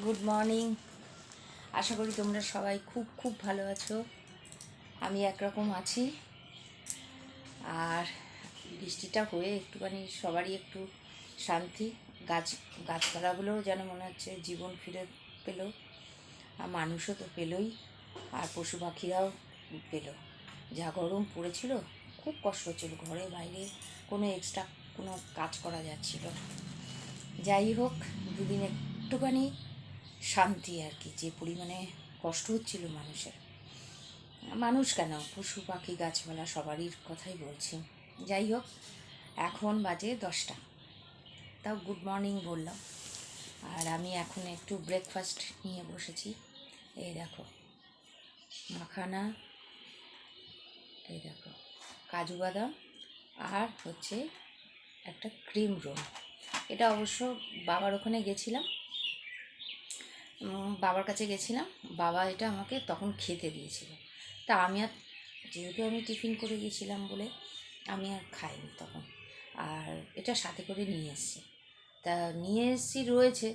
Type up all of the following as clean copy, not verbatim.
Good morning. আশা করি তোমরা সবাই খুব খুব ভালো আছো। আমি একরকম আছি। আর বৃষ্টিটা হয়ে একটুখানি সবারই একটু শান্তি। গাছপালাগুলোও যেন মনে হচ্ছে জীবন ফিরে পেল, আর মানুষও তো পেলই, আর পশু পাখিরাও পেল। যা গরম পড়েছিল, খুব কষ্ট হচ্ছিল, ঘরে বাইরে কোনো এক্সট্রা কোনো কাজ করা যাচ্ছিল না। যাই হোক, দুদিন একটুখানি শান্তি আর কি। যে পরিমাণে কষ্ট হচ্ছিল মানুষ কেন, পশু পাখি গাছপালা সবারই কথাই বলছি। যাই হোক, এখন বাজে 10টা, তাও গুড মর্নিং বললাম। আর আমি এখন একটু ব্রেকফাস্ট নিয়ে বসেছি। এই দেখো মাখানা, এই দেখো কাজু বাদাম, আর হচ্ছে একটা ক্রিম রোল। এটা অবশ্য বাবার ওখানে গেছিলাম, বাবার কাছে গেছিলাম, বাবা এটা আমাকে তখন খেতে দিয়েছিল। তা আমি আর, যেহেতু আমি টিফিন করে গেছিলাম বলে আমি আর খাইনি তখন, আর এটা সাথে করে নিয়ে এসেছি। তা নিয়ে এসেছি রয়েছে,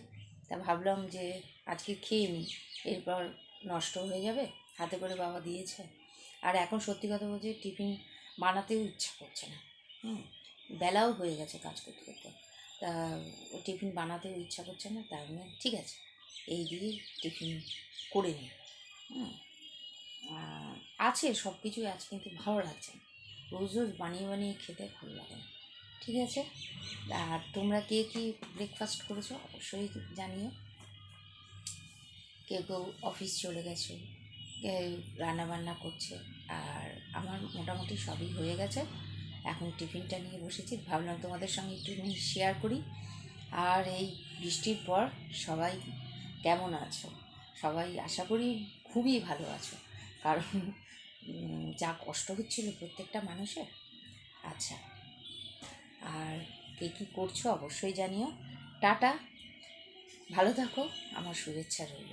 তা ভাবলাম যে আজকে খেয়ে নিই, এরপর নষ্ট হয়ে যাবে। হাতে করে বাবা দিয়েছে। আর এখন সত্যি কথা বলছি, টিফিন বানাতেও ইচ্ছা করছে না। বেলাও হয়ে গেছে কাজ করতে করতে, তা টিফিন বানাতেও ইচ্ছা করছে না। তাই আমি ঠিক আছে, এই দিয়ে টিফিন করে নিই। আছে সব কিছুই আছে, কিন্তু ভালো লাগছে না। রোজ রোজ বানিয়ে বানিয়ে খেতে ভালো লাগে না। ঠিক আছে, আর তোমরা কে কী ব্রেকফাস্ট করেছো অবশ্যই জানিও। কেউ কেউ অফিস চলে গেছে, কেউ রান্নাবান্না করছে, আর আমার মোটামুটি সবই হয়ে গেছে। এখন টিফিনটা নিয়ে বসেছি, ভাবলাম তোমাদের সঙ্গে একটু শেয়ার করি। আর এই বৃষ্টির পর সবাই কেমন আছো? সবাই আশা করি খুবই ভালো আছো, কারণ যা কষ্ট হচ্ছিল প্রত্যেকটা মানুষের। আচ্ছা, আর কে কী করছো অবশ্যই জানিও। টাটা, ভালো থাকো, আমার শুভেচ্ছা রইল।